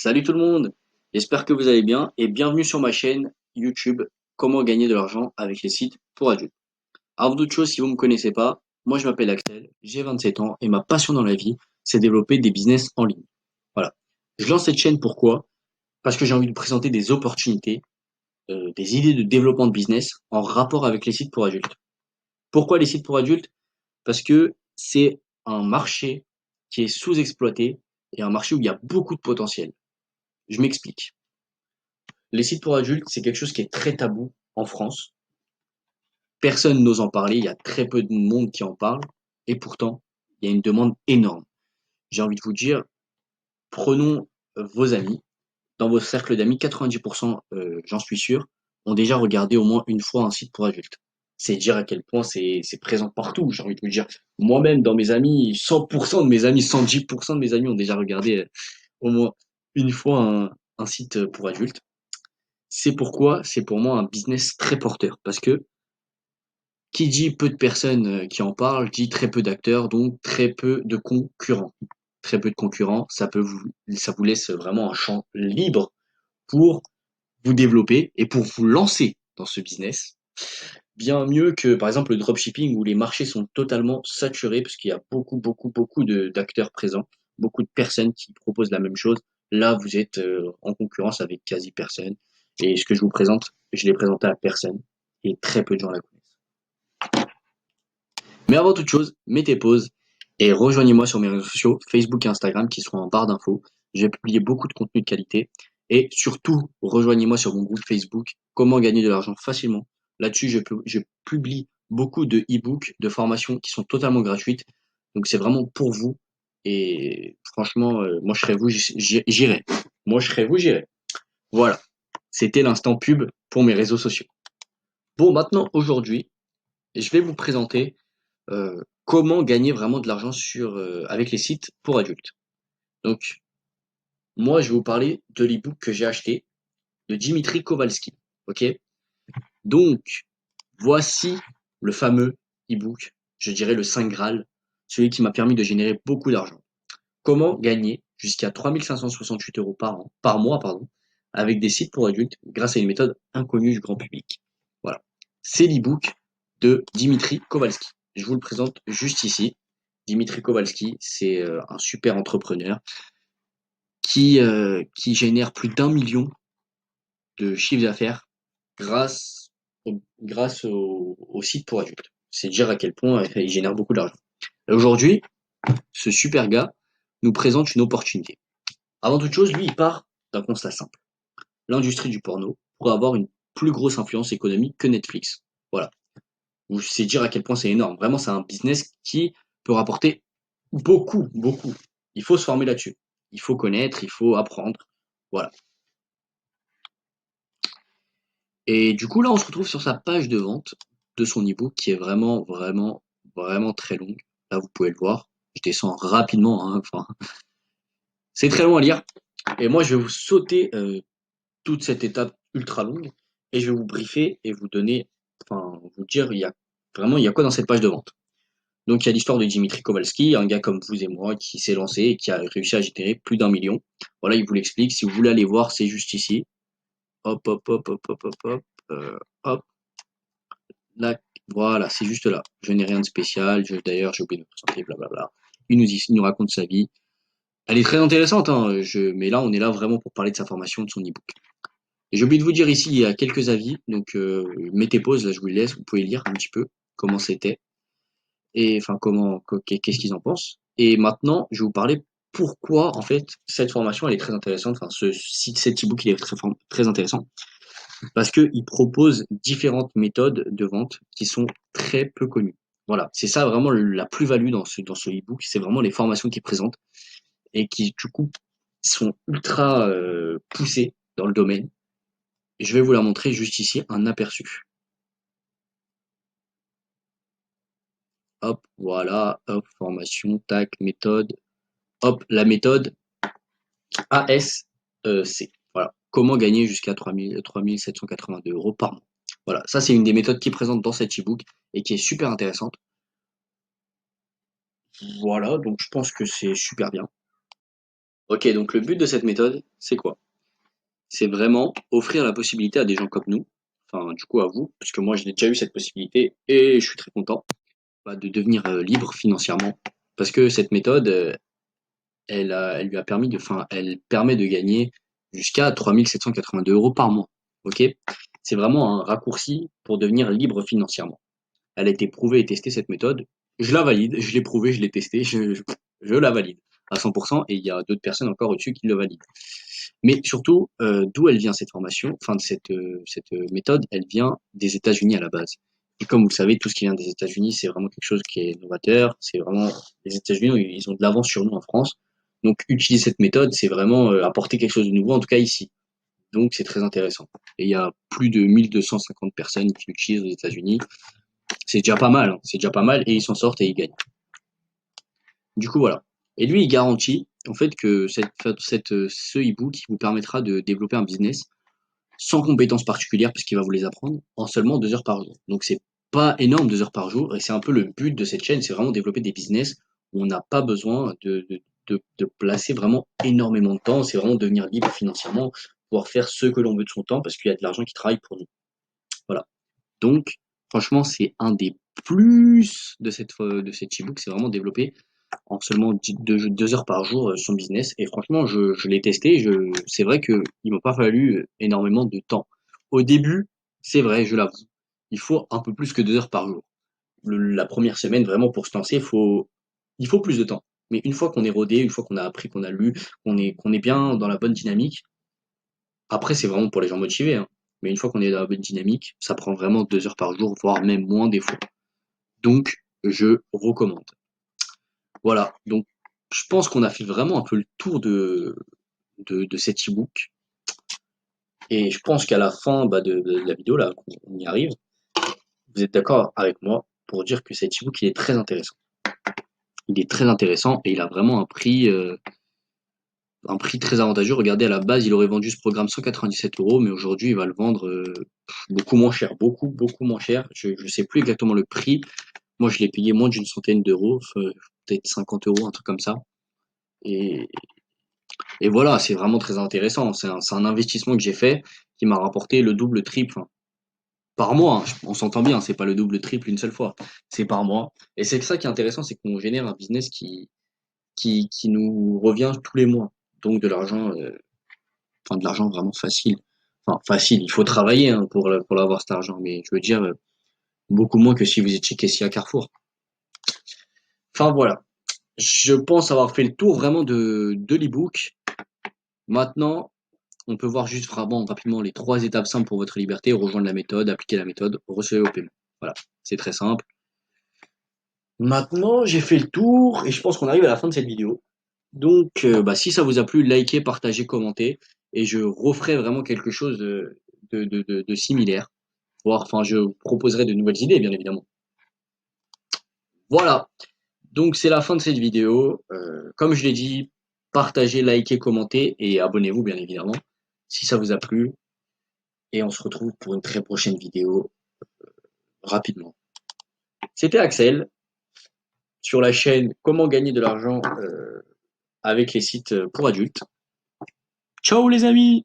Salut tout le monde, j'espère que vous allez bien et bienvenue sur ma chaîne YouTube Comment gagner de l'argent avec les sites pour adultes. Avant toute chose, si vous ne me connaissez pas, moi je m'appelle Axel, j'ai 27 ans et ma passion dans la vie, c'est développer des business en ligne. Voilà. Je lance cette chaîne pourquoi? Parce que j'ai envie de présenter des opportunités, des idées de développement de business en rapport avec les sites pour adultes. Pourquoi les sites pour adultes? Parce que c'est un marché qui est sous-exploité et un marché où il y a beaucoup de potentiel. Je m'explique. Les sites pour adultes, c'est quelque chose qui est très tabou en France. Personne n'ose en parler, il y a très peu de monde qui en parle, et pourtant, il y a une demande énorme. J'ai envie de vous dire, prenons vos amis. Dans vos cercles d'amis, 90%, j'en suis sûr, ont déjà regardé au moins une fois un site pour adultes. C'est dire à quel point c'est présent partout, j'ai envie de vous dire. Moi-même, dans mes amis, 100% de mes amis, 110% de mes amis ont déjà regardé au moins une fois un site pour adultes. C'est pourquoi c'est pour moi un business très porteur. Parce que qui dit peu de personnes qui en parlent, dit très peu d'acteurs, donc très peu de concurrents. Très peu de concurrents, ça vous laisse vraiment un champ libre pour vous développer et pour vous lancer dans ce business. Bien mieux que, par exemple, le dropshipping où les marchés sont totalement saturés parce qu'il y a beaucoup d'acteurs présents, beaucoup de personnes qui proposent la même chose. Là, vous êtes en concurrence avec quasi personne. Et ce que je vous présente, je l'ai présenté à personne. Et très peu de gens la connaissent. Mais avant toute chose, mettez pause et rejoignez-moi sur mes réseaux sociaux, Facebook et Instagram, qui seront en barre d'infos. J'ai publié beaucoup de contenu de qualité. Et surtout, rejoignez-moi sur mon groupe Facebook, Comment gagner de l'argent facilement. Là-dessus, je publie beaucoup de e-books, de formations qui sont totalement gratuites. Donc c'est vraiment pour vous. Et franchement, moi je serais vous, j'irai. Moi je serais vous, j'irai. Voilà. C'était l'instant pub pour mes réseaux sociaux. Bon, maintenant, aujourd'hui, je vais vous présenter comment gagner vraiment de l'argent avec les sites pour adultes. Donc, moi, je vais vous parler de l'ebook que j'ai acheté de Dimitri Kowalski. Ok? Donc, voici le fameux ebook, je dirais le Saint Graal, celui qui m'a permis de générer beaucoup d'argent. Comment gagner jusqu'à 3 568 € par mois, pardon, avec des sites pour adultes grâce à une méthode inconnue du grand public. Voilà. C'est l'ebook de Dimitri Kowalski. Je vous le présente juste ici. Dimitri Kowalski, c'est un super entrepreneur qui génère plus d'1 million de chiffre d'affaires grâce au site pour adultes. C'est dire à quel point il génère beaucoup d'argent. Aujourd'hui, ce super gars nous présente une opportunité. Avant toute chose, lui, il part d'un constat simple. L'industrie du porno pourrait avoir une plus grosse influence économique que Netflix. Voilà. C'est dire à quel point c'est énorme. Vraiment, c'est un business qui peut rapporter beaucoup. Il faut se former là-dessus. Il faut connaître, il faut apprendre. Voilà. Et du coup, là, on se retrouve sur sa page de vente de son e-book qui est vraiment très longue. Là, vous pouvez le voir. Je descends rapidement, hein. Enfin, c'est très long à lire. Et moi, je vais vous sauter toute cette étape ultra longue et je vais vous briefer et vous donner, enfin, vous dire, il y a quoi dans cette page de vente. Donc, il y a l'histoire de Dimitri Kowalski, un gars comme vous et moi qui s'est lancé et qui a réussi à générer plus d'1 million. Voilà, il vous l'explique. Si vous voulez aller voir, c'est juste ici. Hop. Hop. Là, voilà, c'est juste là. Je n'ai rien de spécial. D'ailleurs, j'ai oublié de me présenter, blablabla. Il nous raconte sa vie. Elle est très intéressante, hein, mais là, on est là vraiment pour parler de sa formation, de son e-book. Et j'ai oublié de vous dire ici, il y a quelques avis, donc mettez pause, là je vous le laisse, vous pouvez lire un petit peu comment c'était, et enfin qu'est-ce qu'ils en pensent. Et maintenant, je vais vous parler pourquoi en fait cette formation elle est très intéressante, enfin cet e-book il est très intéressant, parce qu'il propose différentes méthodes de vente qui sont très peu connues. Voilà, c'est ça vraiment la plus-value dans ce e-book, c'est vraiment les formations qu'il présente et qui du coup sont ultra poussées dans le domaine. Je vais vous la montrer juste ici, un aperçu. Hop, voilà, hop, formation, tac, méthode, hop, la méthode ASC. Voilà, comment gagner jusqu'à 3 782 € par mois. Voilà, ça c'est une des méthodes qui est présente dans cet e-book et qui est super intéressante. Voilà, donc je pense que c'est super bien. Ok, donc le but de cette méthode, c'est quoi? C'est vraiment offrir la possibilité à des gens comme nous, enfin du coup à vous, parce que moi j'ai déjà eu cette possibilité et je suis très content, bah, de devenir libre financièrement. Parce que cette méthode, elle lui a permis enfin, elle permet de gagner jusqu'à 3 782 euros par mois. Ok? C'est vraiment un raccourci pour devenir libre financièrement. Elle a été prouvée et testée, cette méthode. Je la valide, je l'ai prouvé, je l'ai testé, je la valide à 100% et il y a d'autres personnes encore au-dessus qui le valident. Mais surtout, d'où elle vient cette formation, enfin cette méthode, elle vient des États-Unis à la base. Et comme vous le savez, tout ce qui vient des États-Unis, c'est vraiment quelque chose qui est novateur. C'est vraiment les États-Unis, ils ont de l'avance sur nous en France. Donc utiliser cette méthode, c'est vraiment apporter quelque chose de nouveau, en tout cas ici. Donc c'est très intéressant. Et il y a plus de 1250 personnes qui l'utilisent aux États-Unis. C'est déjà pas mal, hein. C'est déjà pas mal et ils s'en sortent et ils gagnent. Du coup voilà. Et lui, il garantit en fait que ce e-book il vous permettra de développer un business sans compétences particulières puisqu'il va vous les apprendre en seulement 2 heures par jour. Donc c'est pas énorme 2 heures par jour et c'est un peu le but de cette chaîne, c'est vraiment développer des business où on n'a pas besoin de placer vraiment énormément de temps, c'est vraiment devenir libre financièrement, pouvoir faire ce que l'on veut de son temps parce qu'il y a de l'argent qui travaille pour nous. Voilà. Donc franchement, c'est un des plus de cette e-book, c'est vraiment développer en seulement 2 heures par jour son business. Et franchement, je l'ai testé. C'est vrai qu'il ne m'a pas fallu énormément de temps. Au début, c'est vrai, je l'avoue, il faut un peu plus que 2 heures par jour. La première semaine, vraiment, pour se lancer, il faut plus de temps. Mais une fois qu'on est rodé, une fois qu'on a appris, qu'on a lu, qu'on est bien dans la bonne dynamique, après, c'est vraiment pour les gens motivés, hein. Mais une fois qu'on est dans la bonne dynamique, ça prend vraiment 2 heures par jour, voire même moins des fois. Donc, je recommande. Voilà. Donc, je pense qu'on a fait vraiment un peu le tour de cet e-book. Et je pense qu'à la fin bah, de la vidéo, là, on y arrive, vous êtes d'accord avec moi pour dire que cet e-book, il est très intéressant. Il est très intéressant et il a vraiment un prix très avantageux. Regardez, à la base, il aurait vendu ce programme 197 euros, mais aujourd'hui, il va le vendre beaucoup moins cher, beaucoup moins cher. Je ne sais plus exactement le prix. Moi, je l'ai payé moins d'une centaine d'euros, peut-être 50 euros, un truc comme ça. Et, et voilà, c'est vraiment très intéressant. C'est un investissement que j'ai fait qui m'a rapporté le double, triple, enfin, par mois, hein. On s'entend bien, c'est pas le double, triple une seule fois. C'est par mois. Et c'est ça qui est intéressant, c'est qu'on génère un business qui nous revient tous les mois. Donc de l'argent, enfin de l'argent vraiment facile. Enfin, facile, il faut travailler hein, pour l'avoir cet argent. Mais je veux dire, beaucoup moins que si vous étiez caissier à Carrefour. Enfin voilà. Je pense avoir fait le tour vraiment de l'e-book. Maintenant, on peut voir juste vraiment rapidement les 3 étapes simples pour votre liberté, rejoindre la méthode, appliquer la méthode, recevoir au paiement. Voilà, c'est très simple. Maintenant, j'ai fait le tour et je pense qu'on arrive à la fin de cette vidéo. Donc, bah, si ça vous a plu, likez, partagez, commentez et je referai vraiment quelque chose de similaire. Voire, enfin, je proposerai de nouvelles idées, bien évidemment. Voilà, donc c'est la fin de cette vidéo. Comme je l'ai dit, partagez, likez, commentez et abonnez-vous, bien évidemment, si ça vous a plu. Et on se retrouve pour une très prochaine vidéo rapidement. C'était Axel sur la chaîne Comment gagner de l'argent avec les sites pour adultes. Ciao les amis!